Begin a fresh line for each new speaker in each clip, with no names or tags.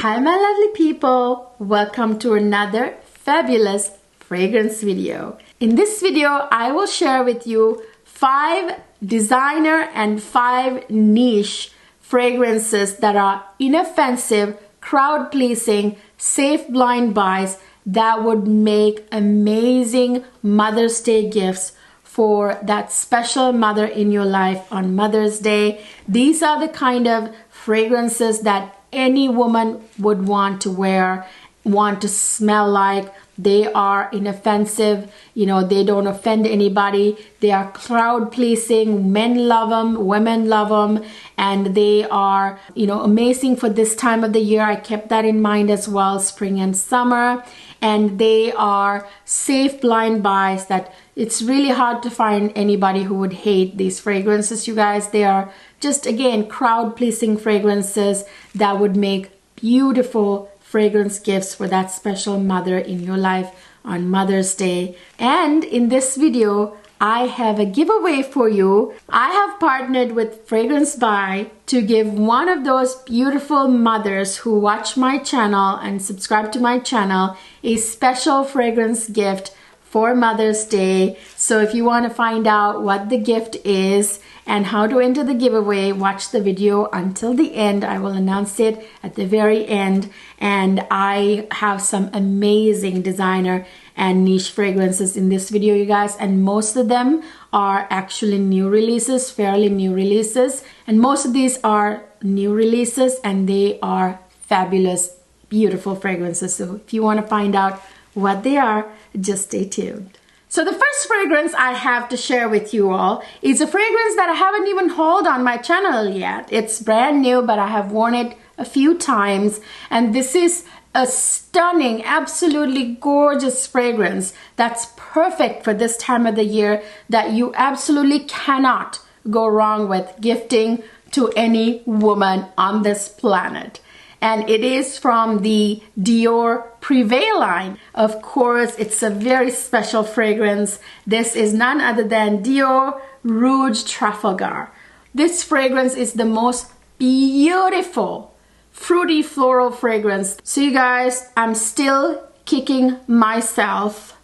Hi my lovely people, welcome to another fabulous fragrance video. In this video I will share with you 5 designer and 5 niche fragrances that are inoffensive, crowd pleasing, safe blind buys that would make amazing Mother's Day gifts for that special mother in your life on Mother's Day. These are the kind of fragrances that any woman would want to wear, want to smell like. They are inoffensive, you know, they don't offend anybody. They are crowd pleasing. Men love them, women love them, and they are, you know, amazing for this time of the year. I kept that in mind as well, spring and summer. And they are safe blind buys that it's really hard to find anybody who would hate these fragrances, you guys. They are just, again, crowd pleasing fragrances that would make beautiful fragrance gifts for that special mother in your life on Mother's Day. And in this video, I have a giveaway for you. I have partnered with Fragrance Buy to give one of those beautiful mothers who watch my channel and subscribe to my channel a special fragrance gift for Mother's Day. So if you want to find out what the gift is and how to enter the giveaway, watch the video until the end. I will announce it at the very end. And I have some amazing designer and niche fragrances in this video, you guys, and most of them are actually new releases, fairly new releases, and most of these are new releases and they are fabulous, beautiful fragrances. So if you want to find out what they are, just stay tuned. So the first fragrance I have to share with you all is a fragrance that I haven't even hauled on my channel yet. It's brand new, but I have worn it a few times, and this is a stunning, absolutely gorgeous fragrance that's perfect for this time of the year, that you absolutely cannot go wrong with gifting to any woman on this planet. And it is from the Dior Privé line. Of course, it's a very special fragrance. This is none other than Dior Rouge Trafalgar. This fragrance is the most beautiful fruity floral fragrance. So you guys, I'm still kicking myself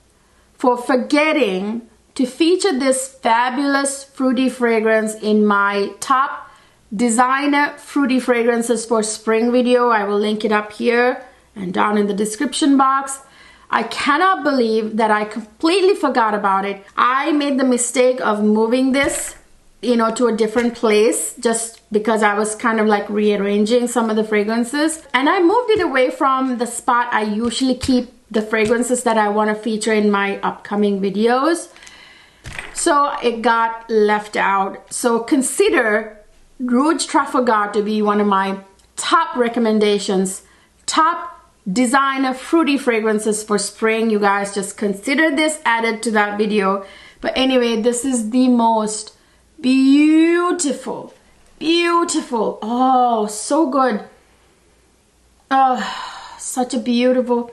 for forgetting to feature this fabulous fruity fragrance in my top designer fruity fragrances for spring video. I will link it up here and down in the description box. I cannot believe that I completely forgot about it. I made the mistake of moving this, you know, to a different place just because I was kind of like rearranging some of the fragrances, and I moved it away from the spot I usually keep the fragrances that I want to feature in my upcoming videos. So it got left out. So consider Rouge Trafalgar to be one of my top recommendations, top designer fruity fragrances for spring. You guys just consider this added to that video. But anyway, this is the most beautiful, beautiful, oh, so good. Oh, such a beautiful,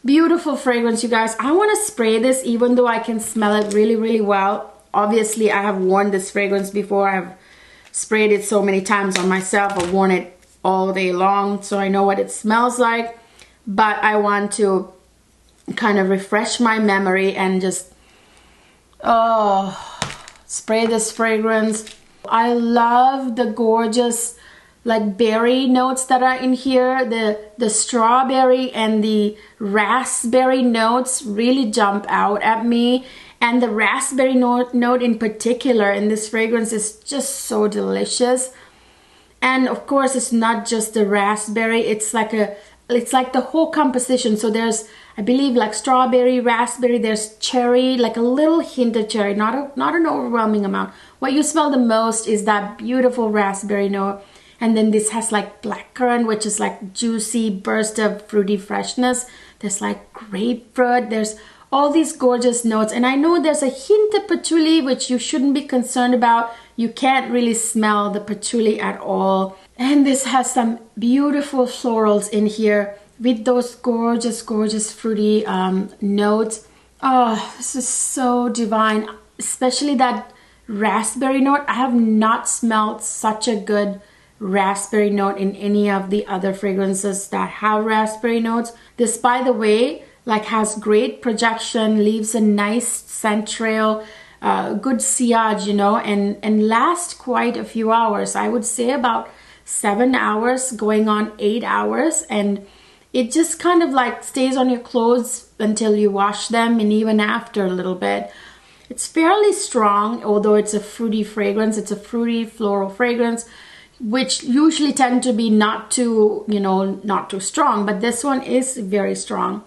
beautiful fragrance, you guys. I want to spray this even though I can smell it really, really well. Obviously, I have worn this fragrance before. I've sprayed it so many times on myself. I've worn it all day long, so I know what it smells like. But I want to kind of refresh my memory and just, spray this fragrance. I love the gorgeous like berry notes that are in here. The strawberry and the raspberry notes really jump out at me. And the raspberry note in particular in this fragrance is just so delicious. And of course, it's not just the raspberry. It's like the whole composition. So there's, I believe, like strawberry, raspberry. There's cherry, like a little hint of cherry, not an overwhelming amount. What you smell the most is that beautiful raspberry note. And then this has like blackcurrant, which is like juicy burst of fruity freshness. There's like grapefruit. There's all these gorgeous notes, and I know there's a hint of patchouli, which you shouldn't be concerned about. You can't really smell the patchouli at all. And this has some beautiful florals in here with those gorgeous, gorgeous fruity notes. Oh, this is so divine, especially that raspberry note. I have not smelled such a good raspberry note in any of the other fragrances that have raspberry notes. This, by the way, like has great projection, leaves a nice scent trail, good sillage, you know, and lasts quite a few hours. I would say about 7 hours, going on 8 hours, and it just kind of like stays on your clothes until you wash them, and even after a little bit. It's fairly strong, although it's a fruity fragrance. It's a fruity floral fragrance, which usually tend to be not too, you know, not too strong, but this one is very strong.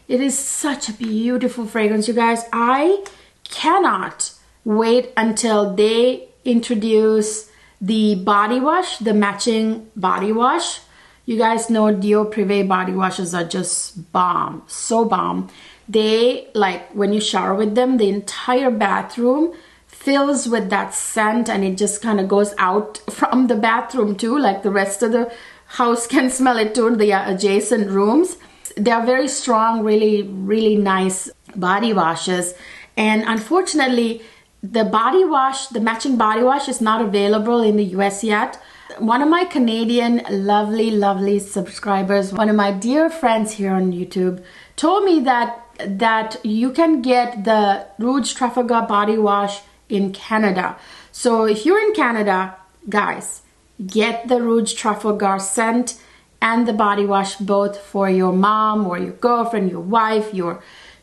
It is such a beautiful fragrance, you guys. I cannot wait until they introduce the body wash, the matching body wash. You guys know Dior Privé body washes are just bomb, so bomb. They, like, when you shower with them, the entire bathroom fills with that scent, and it just kind of goes out from the bathroom too, like the rest of the house can smell it too, the adjacent rooms. They're very strong, really, really nice body washes. And unfortunately, the body wash, the matching body wash is not available in the US yet. One of my Canadian lovely subscribers, one of my dear friends here on YouTube, told me that you can get the Rouge Trafalgar body wash in Canada. So if you're in Canada, guys, get the Rouge Trafalgar scent and the body wash, both for your mom or your girlfriend, your wife,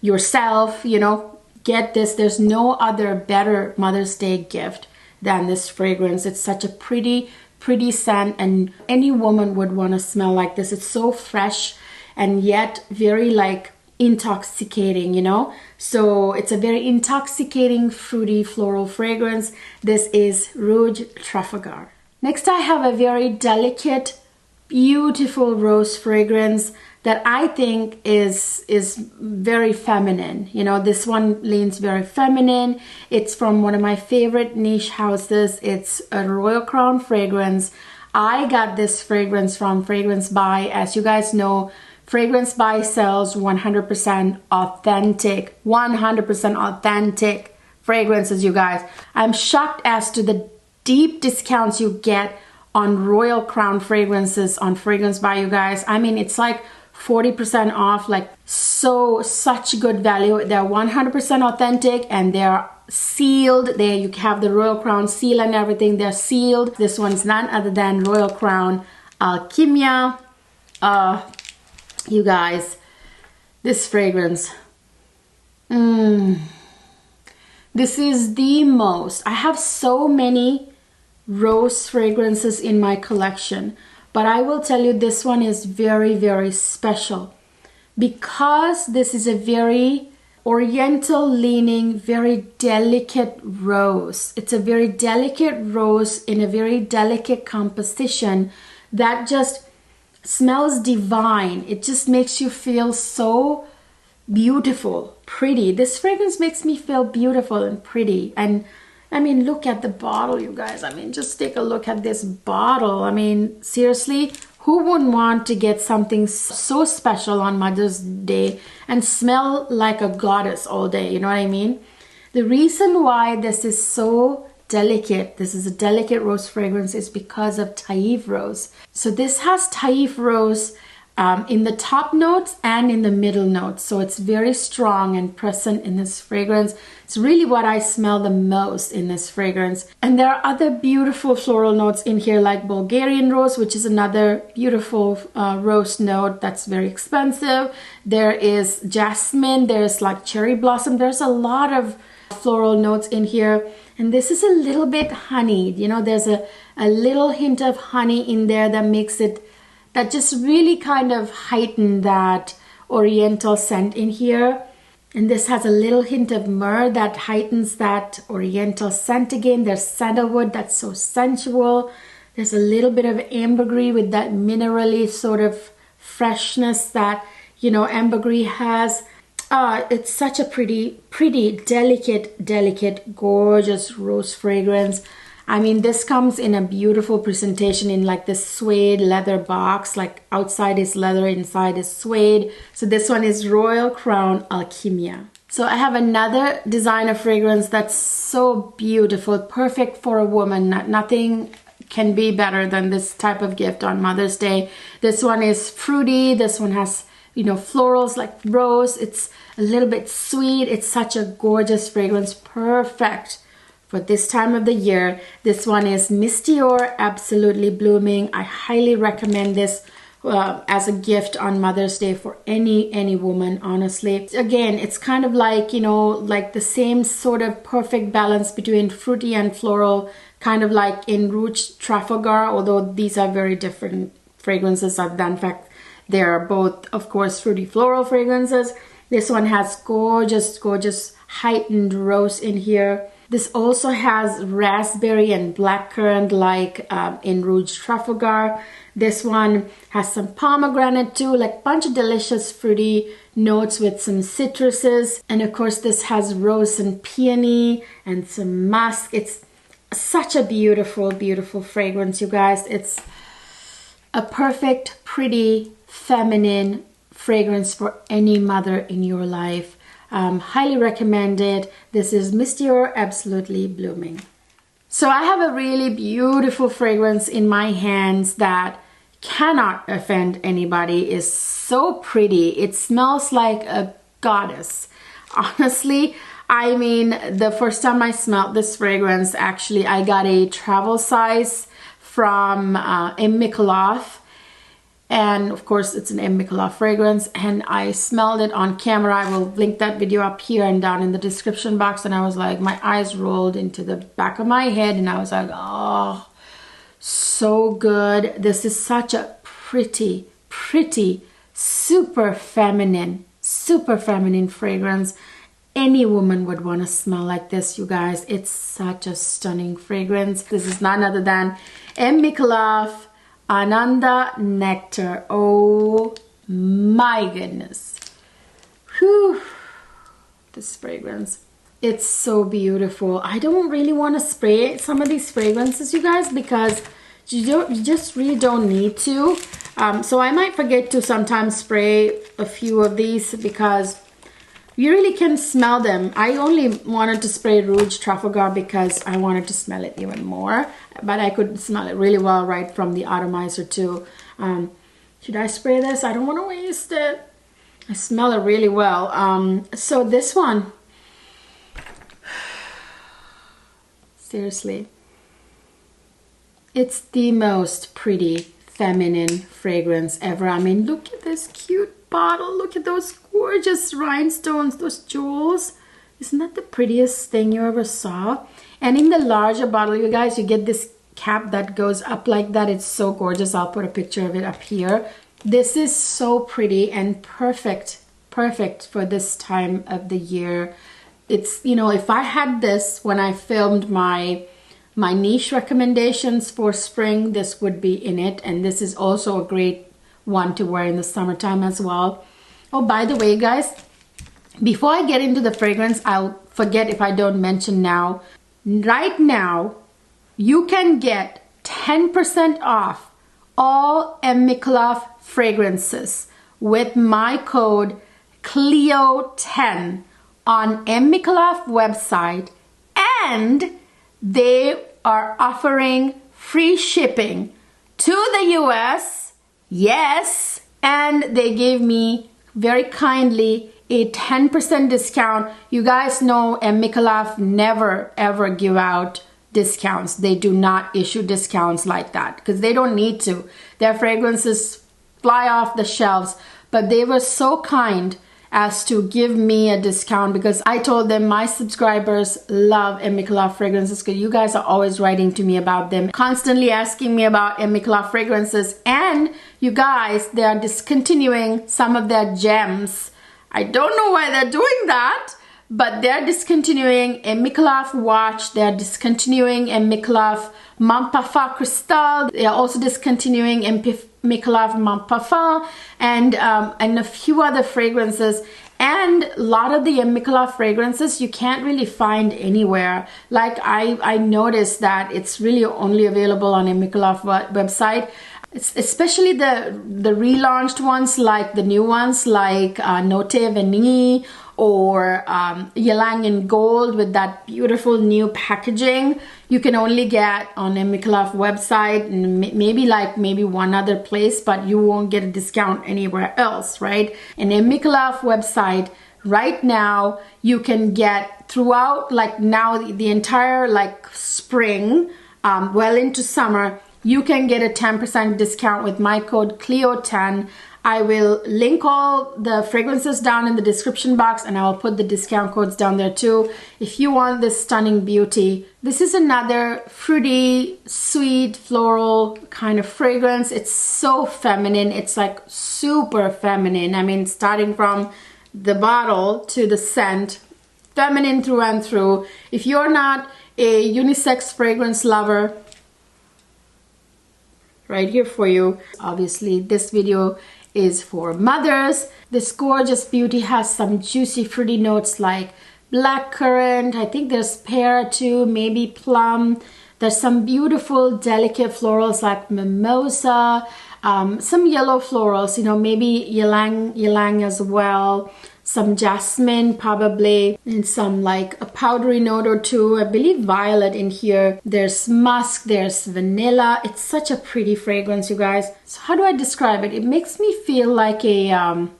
yourself, you know. Get this. There's no other better Mother's Day gift than this fragrance. It's such a pretty scent, and any woman would want to smell like this. It's so fresh and yet very like intoxicating, you know. So it's a very intoxicating, fruity, floral fragrance. This is Rouge Trafalgar. Next, I have a very delicate, beautiful rose fragrance that I think is very feminine. You know, this one leans very feminine. It's from one of my favorite niche houses. It's a Royal Crown fragrance. I got this fragrance from Fragrance By. As you guys know, Fragrance By sells 100% authentic, 100% authentic fragrances, you guys. I'm shocked as to the deep discounts you get on Royal Crown fragrances on Fragrance By, you guys. I mean, it's like 40% off, like such good value. They're 100% authentic, and they're sealed. There you have the Royal Crown seal and everything. They're sealed. This one's none other than Royal Crown Alchemia. You guys, this fragrance, this is the most. I have so many rose fragrances in my collection, but I will tell you this one is very special because this is a very oriental leaning, very delicate rose. It's a very delicate rose in a very delicate composition that just smells divine. It just makes you feel so beautiful, pretty. This fragrance makes me feel beautiful and pretty. And I mean, look at the bottle, you guys. I mean, just take a look at this bottle. I mean, seriously, who wouldn't want to get something so special on Mother's Day and smell like a goddess all day? You know what I mean? The reason why this is so delicate, this is a delicate rose fragrance, is because of Taif rose. So this has Taif rose in the top notes and in the middle notes. So it's very strong and present in this fragrance. It's really what I smell the most in this fragrance. And there are other beautiful floral notes in here, like Bulgarian rose, which is another beautiful rose note that's very expensive. There is jasmine, there's like cherry blossom. There's a lot of floral notes in here. And this is a little bit honeyed. You know, there's a little hint of honey in there that makes it, that just really kind of heighten that oriental scent in here. And this has a little hint of myrrh that heightens that oriental scent again. There's sandalwood that's so sensual. There's a little bit of ambergris with that minerally sort of freshness that, you know, ambergris has. It's such a pretty, delicate, gorgeous rose fragrance. I mean, this comes in a beautiful presentation in like this suede leather box, like outside is leather, inside is suede. So this one is Royal Crown Alchemia. So I have another designer fragrance that's so beautiful, perfect for a woman. Nothing can be better than this type of gift on Mother's Day. This one is fruity. This one has, you know, florals like rose. It's a little bit sweet. It's such a gorgeous fragrance. Perfect for this time of the year. This one is Misty or Absolutely Blooming. I highly recommend this as a gift on Mother's Day for any woman, honestly. Again, it's kind of like, you know, like the same sort of perfect balance between fruity and floral, kind of like in Rouge Trafalgar, although these are very different fragrances. In fact, they are both, of course, fruity floral fragrances. This one has gorgeous heightened rose in here. This also has raspberry and blackcurrant like in Rouge Trafalgar. This one has some pomegranate too, like a bunch of delicious fruity notes with some citruses. And of course this has rose and peony and some musk. It's such a beautiful fragrance, you guys. It's a perfect, pretty, feminine fragrance for any mother in your life. Highly recommended. This is Misty or Absolutely Blooming. So I have a really beautiful fragrance in my hands that cannot offend anybody. It's so pretty. It smells like a goddess. Honestly, I mean, the first time I smelled this fragrance, actually, I got a travel size from MIKALV. And of course, it's an MIKALV fragrance, and I smelled it on camera. I will link that video up here and down in the description box. And I was like, my eyes rolled into the back of my head, and I was like, oh, so good. This is such a pretty, super feminine fragrance. Any woman would want to smell like this, you guys. It's such a stunning fragrance. This is none other than MIKALV Ananda Nectar. Oh my goodness. Whew. This fragrance. It's so beautiful. I don't really want to spray some of these fragrances, you guys, because you just really don't need to. So I might forget to sometimes spray a few of these because you really can smell them. I only wanted to spray Rouge Trafalgar because I wanted to smell it even more, but I could smell it really well right from the atomizer too. Should I spray this? I don't want to waste it. I smell it really well. So this one, seriously, it's the most pretty feminine fragrance ever. I mean, look at this cute bottle. Look at those gorgeous rhinestones, those jewels. Isn't that the prettiest thing you ever saw? And in the larger bottle, you guys, you get this cap that goes up like that. It's so gorgeous. I'll put a picture of it up here. This is so pretty and perfect for this time of the year. It's, you know, if I had this when I filmed my niche recommendations for spring, this would be in it. And this is also a great one to wear in the summertime as well. Oh, by the way, guys, before I get into the fragrance, I'll forget if I don't mention now. Right now, you can get 10% off all MIKALV fragrances with my code CLEO10 on MIKALV website, and they are offering free shipping to the US. Yes, and they gave me very kindly a 10% discount. You guys know MIKALV never ever give out discounts. They do not issue discounts like that because they don't need to. Their fragrances fly off the shelves, but they were so kind as to give me a discount because I told them my subscribers love MIKALV fragrances because you guys are always writing to me about them, constantly asking me about MIKALV fragrances. And you guys, they are discontinuing some of their gems. I don't know why they're doing that, but they're discontinuing a MIKALV watch. They're discontinuing a MIKALV Mon Parfum Cristal. They are also discontinuing MIKALV Mon Parfum and a few other fragrances. And a lot of the MIKALV fragrances you can't really find anywhere. Like I noticed that it's really only available on a MIKALV website. It's especially the relaunched ones, like the new ones like Note Vanille or ylang in gold with that beautiful new packaging. You can only get on a MIKALV website and maybe one other place, but you won't get a discount anywhere else, right? And a MIKALV website right now, you can get throughout, like now the entire like spring, well into summer, you can get a 10% discount with my code CLEO10. I will link all the fragrances down in the description box, and I will put the discount codes down there too if you want this stunning beauty. This is another fruity, sweet, floral kind of fragrance. It's so feminine. It's like super feminine. I mean, starting from the bottle to the scent, feminine through and through. If you're not a unisex fragrance lover, right here for you. Obviously, this video is for mothers. This gorgeous beauty has some juicy fruity notes like blackcurrant. I think there's pear too, maybe plum. There's some beautiful delicate florals like mimosa, some yellow florals, you know, maybe ylang as well. Some jasmine probably, and some like a powdery note or two. I believe violet in here. There's musk, there's vanilla. It's such a pretty fragrance, you guys. So how do I describe it? It makes me feel like an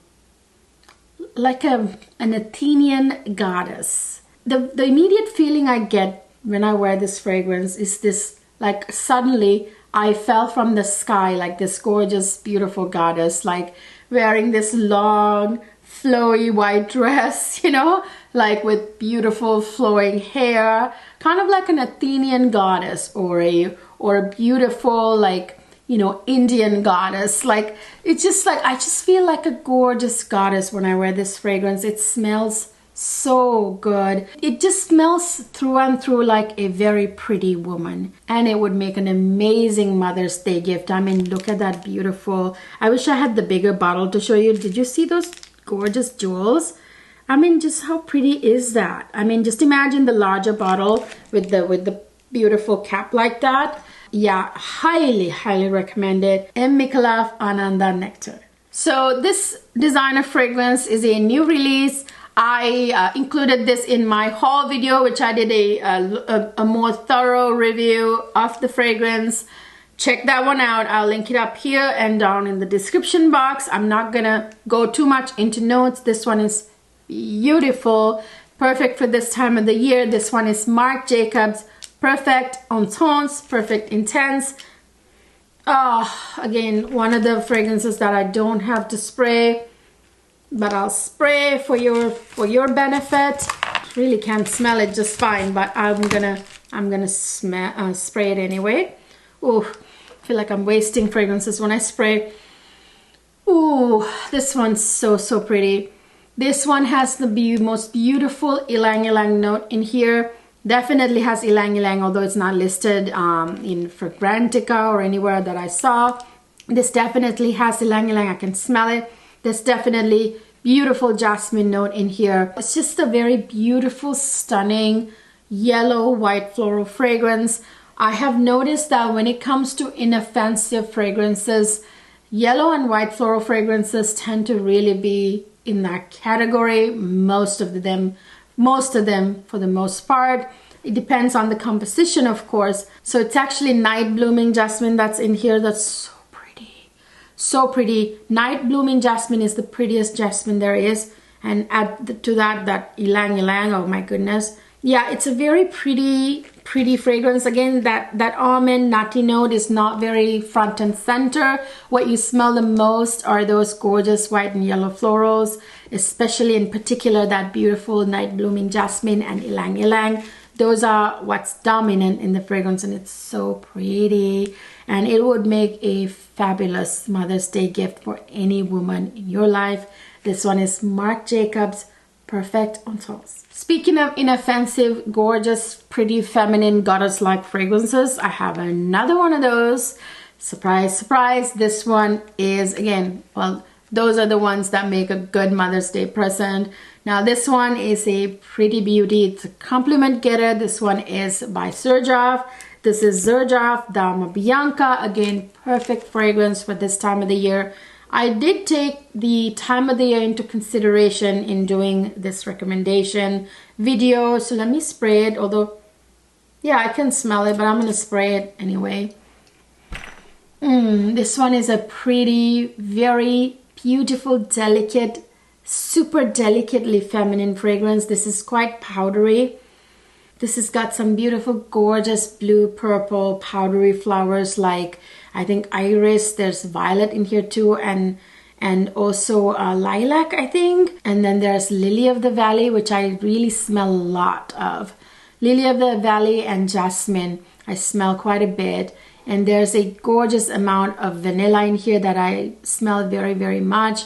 Athenian goddess. The immediate feeling I get when I wear this fragrance is this, like suddenly I fell from the sky like this gorgeous, beautiful goddess, like wearing this long, flowy white dress, you know, like with beautiful flowing hair, kind of like an Athenian goddess or a beautiful, like, you know, Indian goddess. Like, it's just like, I just feel like a gorgeous goddess when I wear this fragrance. It smells so good. It just smells through and through like a very pretty woman, and it would make an amazing Mother's Day gift. I mean, look at that beautiful, I wish I had the bigger bottle to show you. Did you see those gorgeous jewels? I mean, just how pretty is that? I mean, just imagine the larger bottle with the beautiful cap like that. Yeah, highly recommend it. MIKALV Ananda Nectar. So this designer fragrance is a new release. I included this in my haul video, which I did a more thorough review of the fragrance. Check that one out. I'll link it up here and down in the description box. I'm not gonna go too much into notes. This one is beautiful, perfect for this time of the year. This one is Marc Jacobs Perfect Intense, Perfect Intense. Oh, again, one of the fragrances that I don't have to spray, but I'll spray for your benefit. Really can't smell it just fine, but I'm gonna spray it anyway. Oh, I feel like I'm wasting fragrances when I spray. Ooh, this one's so pretty. This one has the most beautiful ylang ylang note in here. Definitely has ylang ylang, although it's not listed in Fragrantica or anywhere that I saw. This definitely has ylang ylang. I can smell it. There's definitely beautiful jasmine note in here. It's just a very beautiful, stunning yellow white floral fragrance. I have noticed that when it comes to inoffensive fragrances, yellow and white floral fragrances tend to really be in that category. Most of them for the most part. It depends on the composition, of course. So it's actually night blooming jasmine that's in here. That's so pretty. Night blooming jasmine is the prettiest jasmine there is, and add to that ylang ylang. Oh my goodness. Yeah, it's a very pretty fragrance. Again, that almond nutty note is not very front and center. What you smell the most are those gorgeous white and yellow florals, especially in particular that beautiful night blooming jasmine and ylang ylang. Those are what's dominant in the fragrance, and it's so pretty, and it would make a fabulous Mother's Day gift for any woman in your life. This one is Marc Jacobs Perfect Intense. Speaking of inoffensive, gorgeous, pretty, feminine, goddess-like fragrances, I have another one of those. Surprise, surprise. This one is, again, well, those are the ones that make a good Mother's Day present. Now this one is a pretty beauty. It's a compliment getter. This one is by Xerjoff. This is Xerjoff DAMA BIANCA. Again, perfect fragrance for this time of the year. I did take the time of the year into consideration in doing this recommendation video. So let me spray it, although, yeah, I can smell it, but I'm going to spray it anyway. This one is a pretty, very beautiful, delicate, super delicately feminine fragrance. This is quite powdery. This has got some beautiful, gorgeous blue, purple, powdery flowers like, I think, iris. There's violet in here too, and also lilac, I think. And then there's lily of the valley, which I really smell a lot of. Lily of the valley and jasmine, I smell quite a bit. And there's a gorgeous amount of vanilla in here that I smell very, very much,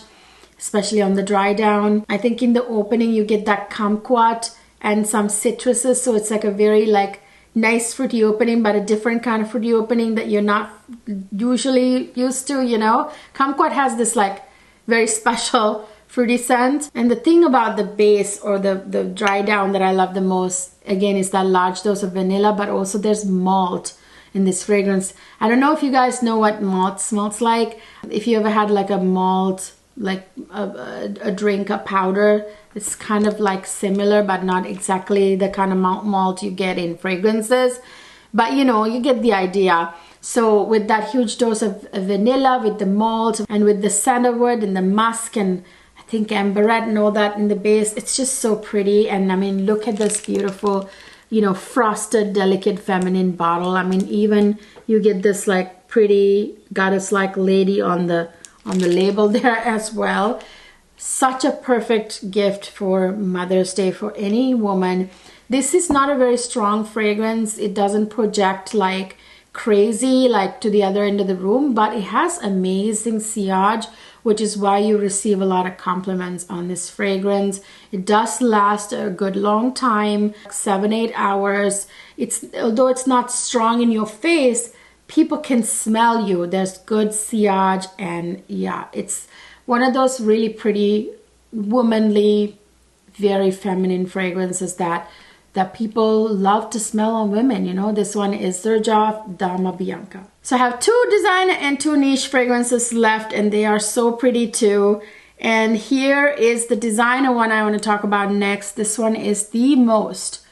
especially on the dry down. I think in the opening you get that kumquat and some citruses, so it's like a very like nice fruity opening, but a different kind of fruity opening that you're not usually used to, you know. Kumquat has this like very special fruity scent. And the thing about the base or the dry down that I love the most, again, is that large dose of vanilla, but also there's malt in this fragrance. I don't know if you guys know what malt smells like. If you ever had like a malt, like a drink, a powder, it's kind of like similar, but not exactly the kind of malt you get in fragrances. But you know, you get the idea. So with that huge dose of vanilla, with the malt, and with the sandalwood and the musk, and I think amberette and all that in the base, it's just so pretty. And I mean, look at this beautiful, you know, frosted, delicate, feminine bottle. I mean, even you get this like pretty goddess-like lady on the label there as well. Such a perfect gift for Mother's Day for any woman. This is not a very strong fragrance. It doesn't project like crazy, like to the other end of the room, but it has amazing sillage, which is why you receive a lot of compliments on this fragrance. It does last a good long time, 7-8 hours. Although it's not strong in your face, people can smell you. There's good sillage, and yeah, it's one of those really pretty, womanly, very feminine fragrances that people love to smell on women. You know, this one is Xerjoff DAMA BIANCA. So I have 2 designer and 2 niche fragrances left, and they are so pretty too. And here is the designer one I want to talk about next. This one is the most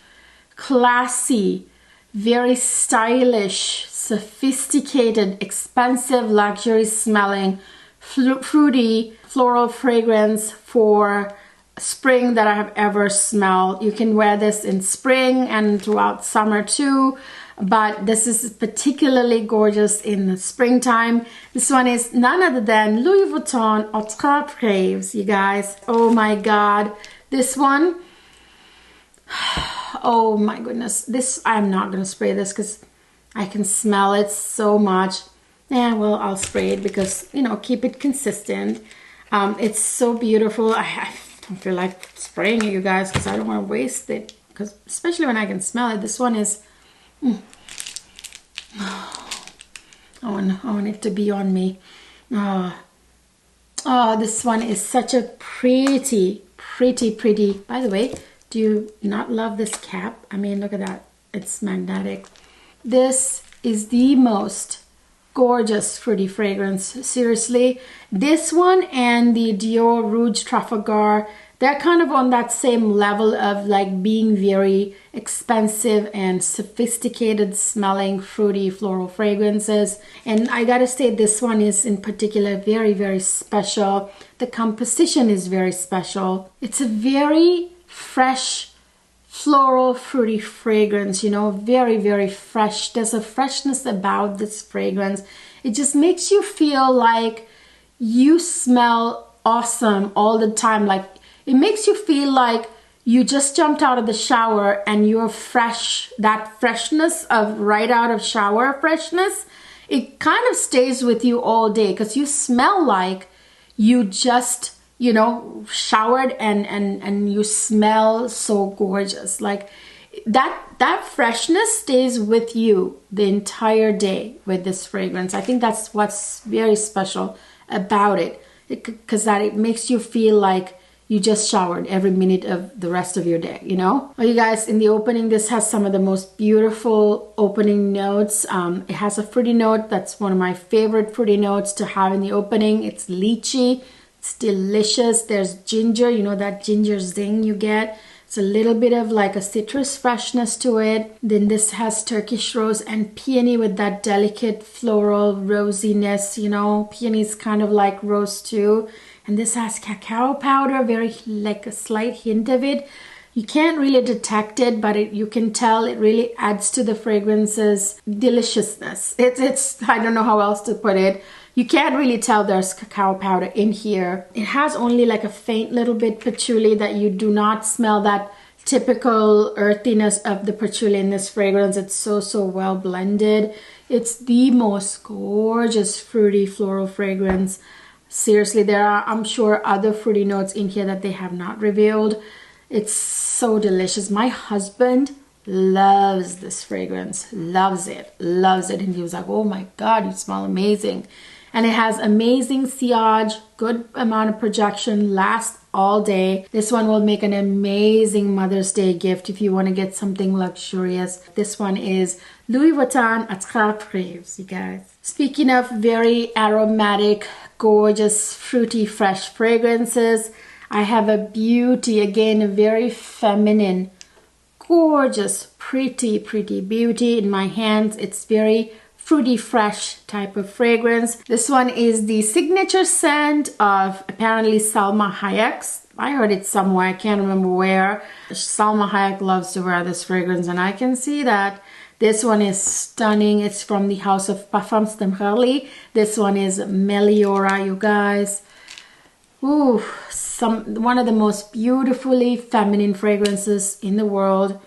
classy, very stylish, sophisticated, expensive, luxury smelling, fruity floral fragrance for spring that I have ever smelled. You can wear this in spring and throughout summer too, but this is particularly gorgeous in the springtime. This one is none other than Louis Vuitton Autre Prèves, you guys. Oh my god, this one, oh my goodness. This, I'm not gonna spray this because I can smell it so much. Yeah, well, I'll spray it because, you know, keep it consistent. It's so beautiful. I don't feel like spraying it, you guys, because I don't want to waste it, because especially when I can smell it. This one is I want it to be on me. Oh, this one is such a pretty. By the way, do you not love this cap? I mean, look at that, it's magnetic. This is the most gorgeous fruity fragrance, seriously. This one and the Dior Rouge Trafalgar, they're kind of on that same level of like being very expensive and sophisticated smelling fruity floral fragrances. And I gotta say, this one is in particular very, very special. The composition is very special. It's a very fresh floral fruity fragrance, you know, very, very fresh. There's a freshness about this fragrance. It just makes you feel like you smell awesome all the time. Like, it makes you feel like you just jumped out of the shower and you're fresh. That freshness of right out of shower freshness, it kind of stays with you all day because you smell like you just, you know, showered and you smell so gorgeous. Like that freshness stays with you the entire day with this fragrance. I think that's what's very special about it, because that it makes you feel like you just showered every minute of the rest of your day, you know? Well, you guys, in the opening, this has some of the most beautiful opening notes. It has a fruity note. That's one of my favorite fruity notes to have in the opening. It's lychee. It's delicious. There's ginger, you know, that ginger zing you get. It's a little bit of like a citrus freshness to it. Then this has Turkish rose and peony with that delicate floral rosiness, you know. Peony is kind of like rose too. And this has cacao powder, very like a slight hint of it. You can't really detect it, but you can tell it really adds to the fragrance's deliciousness. It's I don't know how else to put it. You can't really tell there's cacao powder in here. It has only like a faint little bit patchouli that you do not smell that typical earthiness of the patchouli in this fragrance. It's so well blended. It's the most gorgeous fruity floral fragrance. Seriously, there are, I'm sure, other fruity notes in here that they have not revealed. It's so delicious. My husband loves this fragrance, loves it. And he was like, oh my God, you smell amazing. And it has amazing sillage, good amount of projection, lasts all day. This one will make an amazing Mother's Day gift if you want to get something luxurious. This one is Louis Vuitton Attrape, you guys. Speaking of very aromatic, gorgeous, fruity, fresh fragrances, I have a beauty, again, a very feminine, gorgeous, pretty beauty in my hands. It's very fruity, fresh type of fragrance. This one is the signature scent of apparently Salma Hayek's. I heard it somewhere, I can't remember where. Salma Hayek loves to wear this fragrance, and I can see that. This one is stunning. It's from the house of Parfums de HURLEY. This one is Meliora, you guys. Ooh, one of the most beautifully feminine fragrances in the world.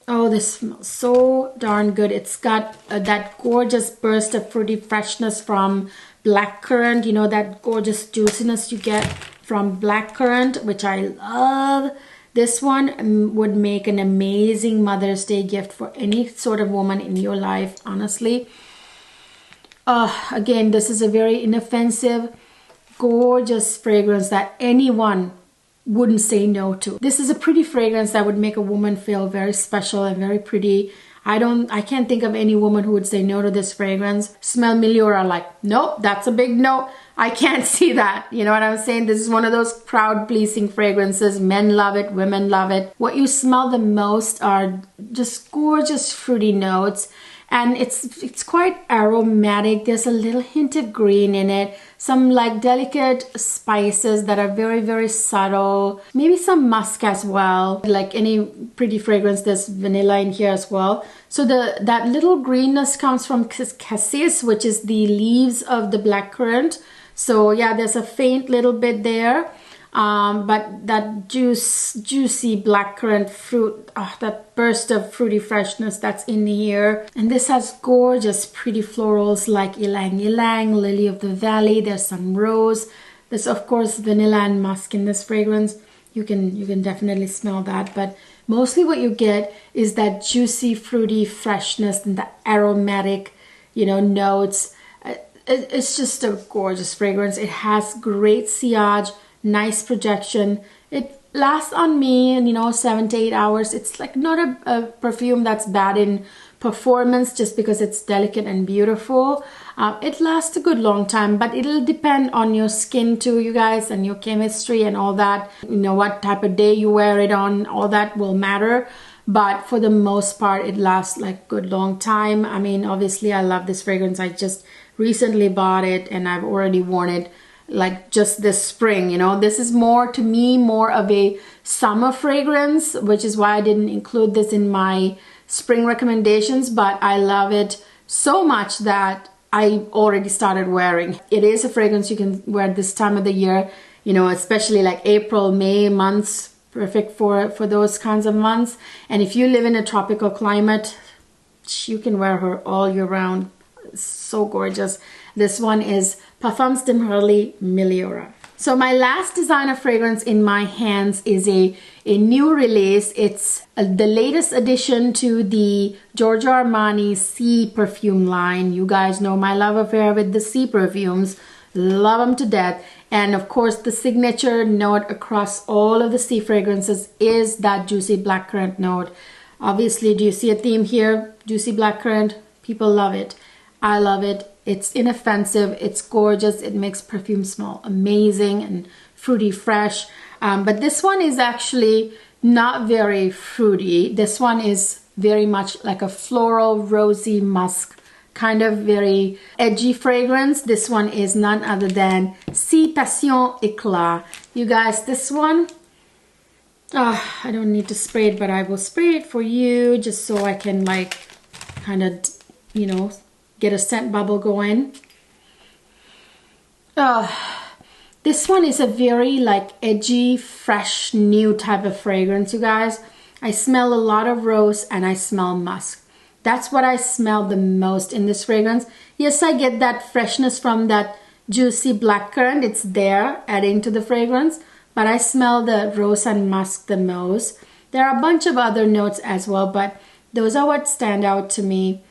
Oh, this smells so darn good. It's got that gorgeous burst of fruity freshness from blackcurrant. You know, that gorgeous juiciness you get from blackcurrant, which I love. This one would make an amazing Mother's Day gift for any sort of woman in your life, honestly. Again, this is a very inoffensive, gorgeous fragrance that anyone wouldn't say no to. This is a pretty fragrance that would make a woman feel very special and very pretty. I can't think of any woman who would say no to this fragrance. Smell Meliora, like, nope, that's a big no. I can't see that. You know what I'm saying? This is one of those crowd-pleasing fragrances. Men love it, women love it. What you smell the most are just gorgeous fruity notes. And it's quite aromatic. There's a little hint of green in it. Some like delicate spices that are very subtle. Maybe some musk as well. Like any pretty fragrance, there's vanilla in here as well. So that little greenness comes from cassis, which is the leaves of the blackcurrant. So yeah, there's a faint little bit there. But that juicy blackcurrant fruit, that burst of fruity freshness that's in here. And this has gorgeous pretty florals like ylang ylang, lily of the valley. There's some rose. There's of course vanilla and musk in this fragrance. You can definitely smell that, but mostly what you get is that juicy fruity freshness and the aromatic, you know, notes. It's just a gorgeous fragrance. It has great sillage, nice projection. It lasts on me in, you know, 7 to 8 hours. It's like not a perfume that's bad in performance just because it's delicate and beautiful. It lasts a good long time, but it'll depend on your skin too, you guys, and your chemistry and all that. You know, what type of day you wear it on, all that will matter. But for the most part, it lasts like good long time. I mean, obviously I love this fragrance. I just recently bought it and I've already worn it like just this spring. You know, this is more, to me, more of a summer fragrance, which is why I didn't include this in my spring recommendations, but I love it so much that I already started wearing. It is a fragrance you can wear this time of the year, you know, especially like April, May months, perfect for those kinds of months. And if you live in a tropical climate, you can wear her all year round. So gorgeous. This one is Parfums de HURLEY Meliora. So my last designer fragrance in my hands is a new release. It's the latest addition to the Giorgio Armani Sea perfume line. You guys know my love affair with the Sea perfumes. Love them to death. And of course, the signature note across all of the C fragrances is that juicy blackcurrant note. Obviously, do you see a theme here? Juicy blackcurrant. People love it. I love it. It's inoffensive. It's gorgeous. It makes perfume smell amazing and fruity fresh. But this one is actually not very fruity. This one is very much like a floral, rosy musk, kind of very edgy fragrance. This one is none other than Si Passion Éclat. You guys, this one, I don't need to spray it, but I will spray it for you just so I can like kind of, you know, get a scent bubble going. This one is a very like edgy, fresh, new type of fragrance, you guys. I smell a lot of rose and I smell musk. That's what I smell the most in this fragrance. Yes, I get that freshness from that juicy blackcurrant. It's there adding to the fragrance, but I smell the rose and musk the most. There are a bunch of other notes as well, but those are what stand out to me.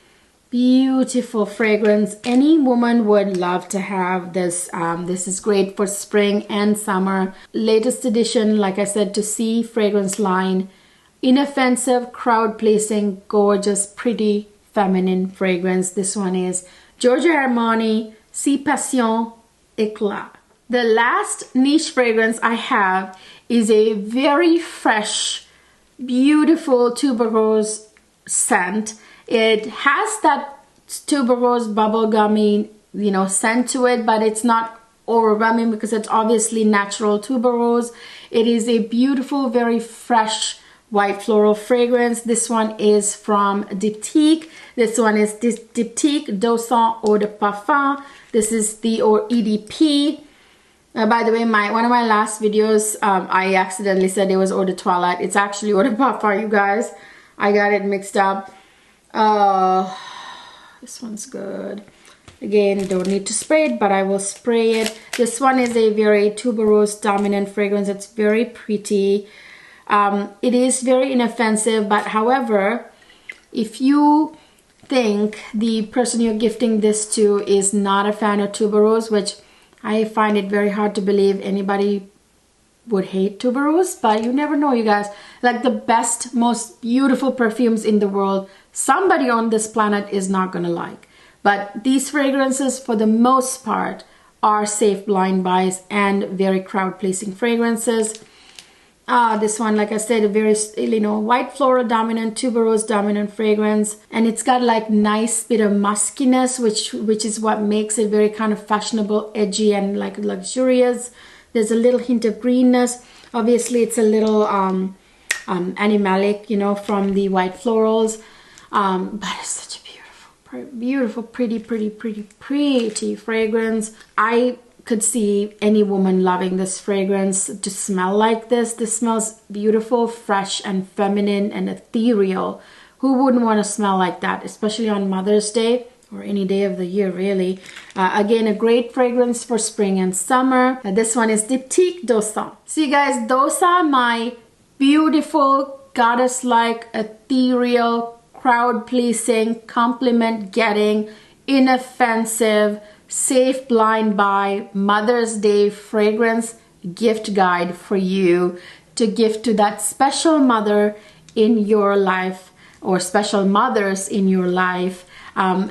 Beautiful fragrance. Any woman would love to have this. This is great for spring and summer. Latest edition, like I said, to C fragrance line. Inoffensive, crowd pleasing, gorgeous, pretty, feminine fragrance. This one is Giorgio Armani Si Passion Éclat. The last niche fragrance I have is a very fresh, beautiful tuberose scent. It has that tuberose bubblegummy, you know, scent to it, but it's not overwhelming because it's obviously natural tuberose. It is a beautiful, very fresh white floral fragrance. This one is from DIPTIQUE. This one is DIPTIQUE Dosa Eau de Parfum. This is the EDP. By the way, one of my last videos, I accidentally said it was Eau de Toilette. It's actually Eau de Parfum, you guys. I got it mixed up. This one's good. Again, don't need to spray it, but I will spray it. This one is a very tuberose dominant fragrance. It's very pretty. It is very inoffensive, but however, if you think the person you're gifting this to is not a fan of tuberose, which I find it very hard to believe anybody would hate tuberose, but you never know, you guys. Like the best, most beautiful perfumes in the world, somebody on this planet is not gonna like. But these fragrances, for the most part, are safe blind buys and very crowd-pleasing fragrances. This one, like I said, a very, you know, white floral dominant, tuberose dominant fragrance, and it's got like nice bit of muskiness, which is what makes it very kind of fashionable, edgy, and like luxurious. There's a little hint of greenness. Obviously, it's a little animalic, you know, from the white florals, but it's such a beautiful, pretty fragrance. I could see any woman loving this fragrance to smell like this. This smells beautiful, fresh, and feminine and ethereal. Who wouldn't want to smell like that, especially on Mother's Day or any day of the year, really. Again, a great fragrance for spring and summer. This one is DIPTIQUE Dosa. So you guys, Dosa, my beautiful, goddess-like, ethereal, crowd-pleasing, compliment-getting, inoffensive, safe blind buy Mother's Day fragrance gift guide for you to gift to that special mother in your life or special mothers in your life.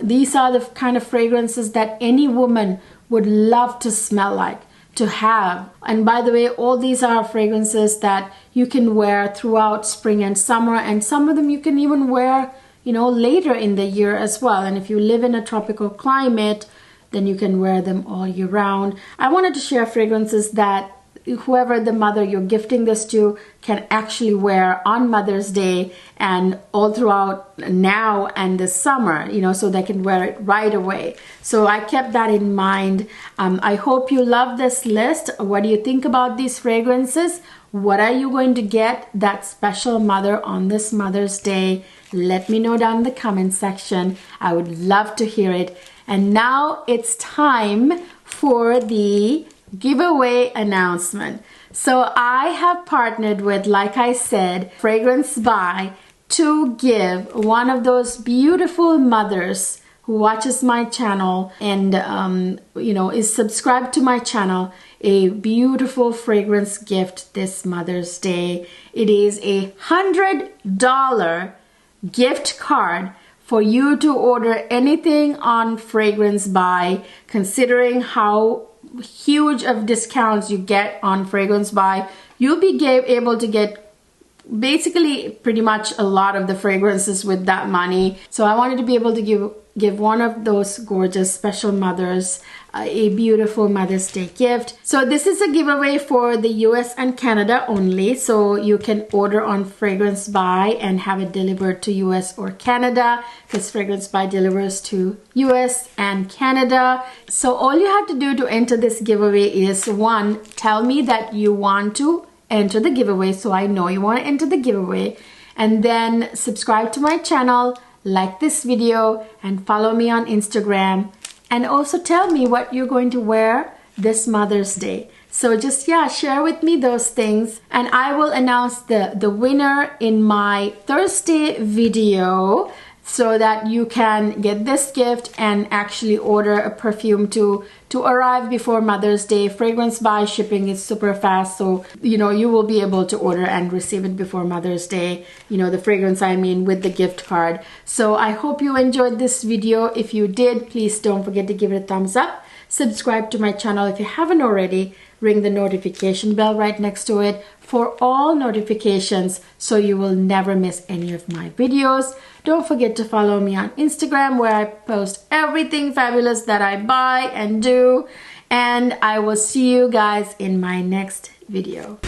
These are the kind of fragrances that any woman would love to smell like, to have. And by the way, all these are fragrances that you can wear throughout spring and summer, and some of them you can even wear, you know, later in the year as well. And if you live in a tropical climate, then you can wear them all year round. I wanted to share fragrances that whoever the mother you're gifting this to can actually wear on Mother's Day and all throughout now and the summer, you know, so they can wear it right away. So I kept that in mind. I hope you love this list. What do you think about these fragrances? What are you going to get that special mother on this Mother's Day? Let me know down in the comment section. I would love to hear it. And now it's time for the giveaway announcement. So I have partnered with, like I said, Fragrance Buy to give one of those beautiful mothers who watches my channel and you know, is subscribed to my channel a beautiful fragrance gift this Mother's Day. It is a $100 gift card for you to order anything on Fragrance Buy, considering how huge of discounts you get on Fragrance Buy. You'll be able to get basically pretty much a lot of the fragrances with that money. So I wanted to be able to give one of those gorgeous special mothers a beautiful Mother's Day gift. So this is a giveaway for the US and Canada only, so you can order on Fragrance Buy and have it delivered to US or Canada, because Fragrance Buy delivers to US and Canada. So all you have to do to enter this giveaway is, one, tell me that you want to enter the giveaway, so I know you want to enter the giveaway, and then subscribe to my channel, like this video, and follow me on Instagram, and also tell me what you're going to wear this Mother's Day. So just, yeah, share with me those things, and I will announce the winner in my Thursday video, so that you can get this gift and actually order a perfume to arrive before Mother's Day. Fragrance Buy shipping is super fast, so you know, you will be able to order and receive it before Mother's Day. You know, the fragrance, I mean, with the gift card. So I hope you enjoyed this video. If you did, please don't forget to give it a thumbs up. Subscribe to my channel if you haven't already. Ring the notification bell right next to it for all notifications, so you will never miss any of my videos. Don't forget to follow me on Instagram, where I post everything fabulous that I buy and do. And I will see you guys in my next video.